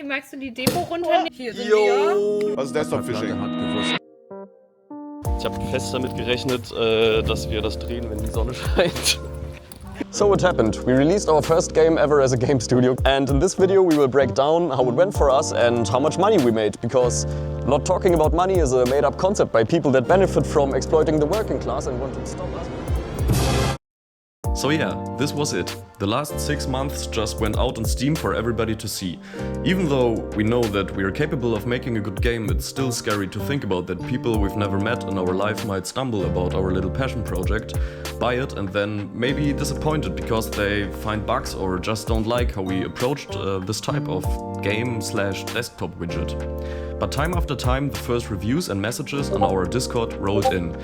magst du die Demo runternehmen? Hier sind wir. Was ist Desktop Fishing? Ich habe fest damit gerechnet, dass wir das drehen, wenn die Sonne scheint. So what happened? We released our first game ever as a game studio, and in this video we will break down how it went for us and how much money we made, because not talking about money is a made-up concept by people that benefit from exploiting the working class and want to stop us. So yeah, this was it. The last 6 months just went out on Steam for everybody to see. Even though we know that we are capable of making a good game, it's still scary to think about that people we've never met in our life might stumble about our little passion project, buy it and then maybe disappointed because they find bugs or just don't like how we approached this type of game/desktop widget. But time after time, the first reviews and messages on our Discord rolled in,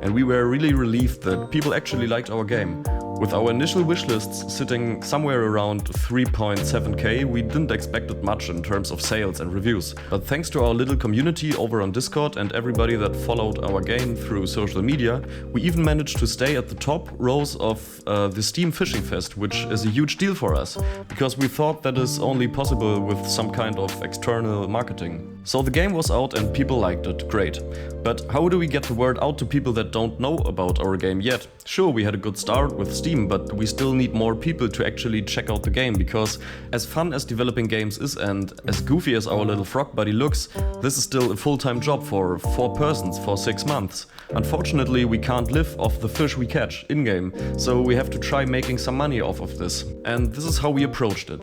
and we were really relieved that people actually liked our game. With our initial wishlists sitting somewhere around 3.7k, we didn't expect it much in terms of sales and reviews. But thanks to our little community over on Discord and everybody that followed our game through social media, we even managed to stay at the top rows of the Steam Fishing Fest, which is a huge deal for us, because we thought that is only possible with some kind of external marketing. So the game was out and people liked it, great. But how do we get the word out to people that don't know about our game yet? Sure, we had a good start with Steam, but we still need more people to actually check out the game, because as fun as developing games is and as goofy as our little frog buddy looks, this is still a full-time job for 4 persons for 6 months. Unfortunately, we can't live off the fish we catch in-game, so we have to try making some money off of this. And this is how we approached it.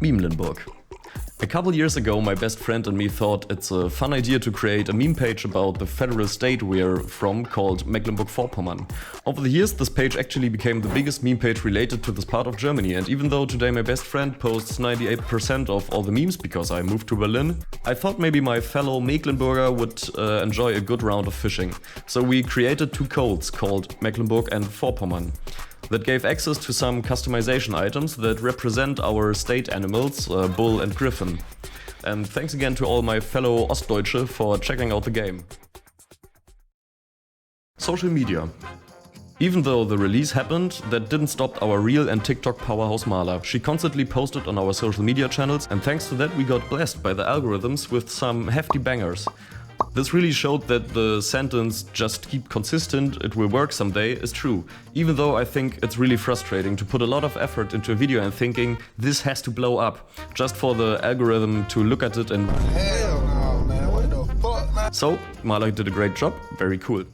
Memelenburg. A couple years ago, my best friend and me thought it's a fun idea to create a meme page about the federal state we're from called Mecklenburg-Vorpommern. Over the years, this page actually became the biggest meme page related to this part of Germany, and even though today my best friend posts 98% of all the memes because I moved to Berlin, I thought maybe my fellow Mecklenburger would enjoy a good round of fishing. So we created 2 codes called Mecklenburg and Vorpommern that gave access to some customization items that represent our state animals, bull and griffin. And thanks again to all my fellow Ostdeutsche for checking out the game. Social media. Even though the release happened, that didn't stop our real and TikTok powerhouse Marla. She constantly posted on our social media channels, and thanks to that we got blessed by the algorithms with some hefty bangers. This really showed that the sentence, "just keep consistent, it will work someday," is true, even though I think it's really frustrating to put a lot of effort into a video and thinking this has to blow up, just for the algorithm to look at it and... Hell no, man, what the fuck, man? So, Marla did a great job, very cool.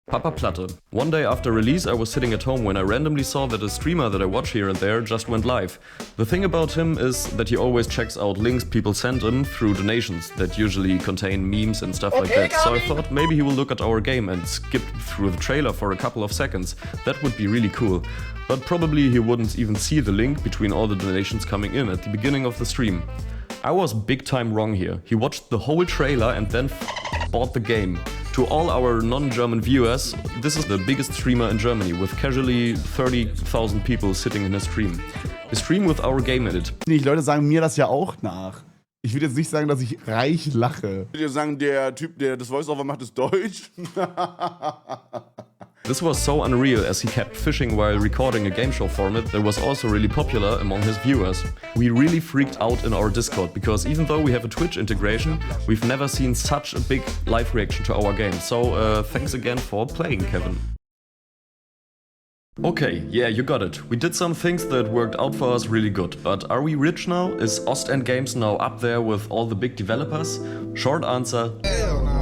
Papa Platte. One day after release I was sitting at home when I randomly saw that a streamer that I watch here and there just went live. The thing about him is that he always checks out links people send him through donations that usually contain memes and stuff like that. So I thought maybe he will look at our game and skip through the trailer for a couple of seconds. That would be really cool. But probably he wouldn't even see the link between all the donations coming in at the beginning of the stream. I was big time wrong here. He watched the whole trailer and then bought the game. To all our non-German viewers, this is the biggest streamer in Germany, with casually 30,000 people sitting in his stream. A stream with our game in it. Die Leute sagen mir das ja auch nach. Ich würde jetzt nicht sagen, dass ich reich lache. Ich würde sagen, der Typ, der das Voice-Over macht, ist deutsch. This was so unreal as he kept fishing while recording a game show format that was also really popular among his viewers. We really freaked out in our Discord because even though we have a Twitch integration, we've never seen such a big live reaction to our game. So thanks again for playing, Kevin. Okay, yeah, you got it. We did some things that worked out for us really good, but are we rich now? Is OstendGames now up there with all the big developers? Short answer,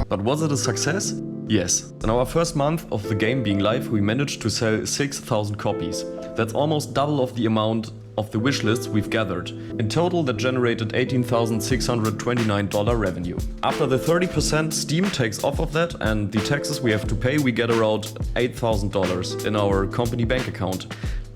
but was it a success? Yes. In our first month of the game being live, we managed to sell 6,000 copies. That's almost double of the amount of the wishlists we've gathered. In total, that generated $18,629 revenue. After the 30% Steam takes off of that and the taxes we have to pay, we get around $8,000 in our company bank account.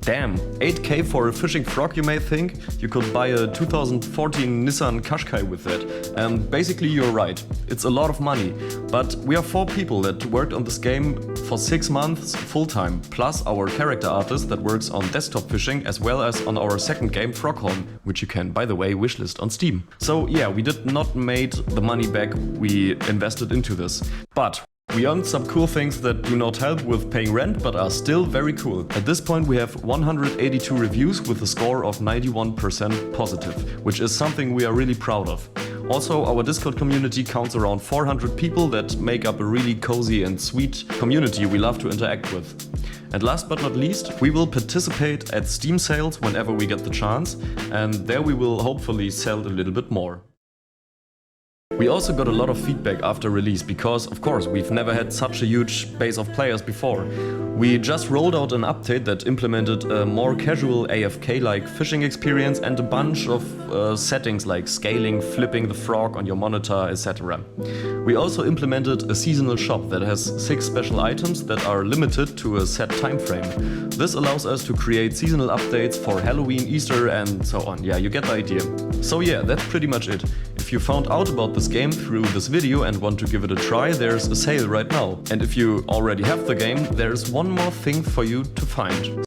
Damn, 8k for a fishing frog, you may think? You could buy a 2014 Nissan Qashqai with that. And basically you're right, it's a lot of money. But we are 4 people that worked on this game for 6 months full-time, plus our character artist that works on desktop fishing as well as on our second game, Frog Holm, which you can, by the way, wishlist on Steam. So yeah, we did not made the money back we invested into this. But We earned some cool things that do not help with paying rent, but are still very cool. At this point we have 182 reviews with a score of 91% positive, which is something we are really proud of. Also, our Discord community counts around 400 people that make up a really cozy and sweet community we love to interact with. And last but not least, we will participate at Steam sales whenever we get the chance, and there we will hopefully sell a little bit more. We also got a lot of feedback after release because, of course, we've never had such a huge base of players before. We just rolled out an update that implemented a more casual AFK-like fishing experience and a bunch of settings like scaling, flipping the frog on your monitor, etc. We also implemented a seasonal shop that has 6 special items that are limited to a set time frame. This allows us to create seasonal updates for Halloween, Easter and so on. Yeah, you get the idea. So yeah, that's pretty much it. If you found out about this game through this video and want to give it a try, there's a sale right now. And if you already have the game, there's one more thing for you to find.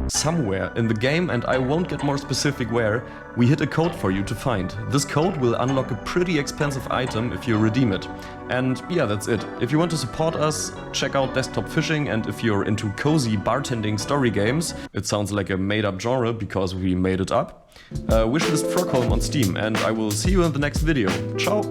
Somewhere in the game, and I won't get more specific where, we hid a code for you to find. This code will unlock a pretty expensive item if you redeem it. And yeah, that's it. If you want to support us, check out Desktop Fishing, and if you're into cozy bartending story games, it sounds like a made-up genre because we made it up, wishlist Frog Holm on Steam, and I will see you in the next video. Ciao!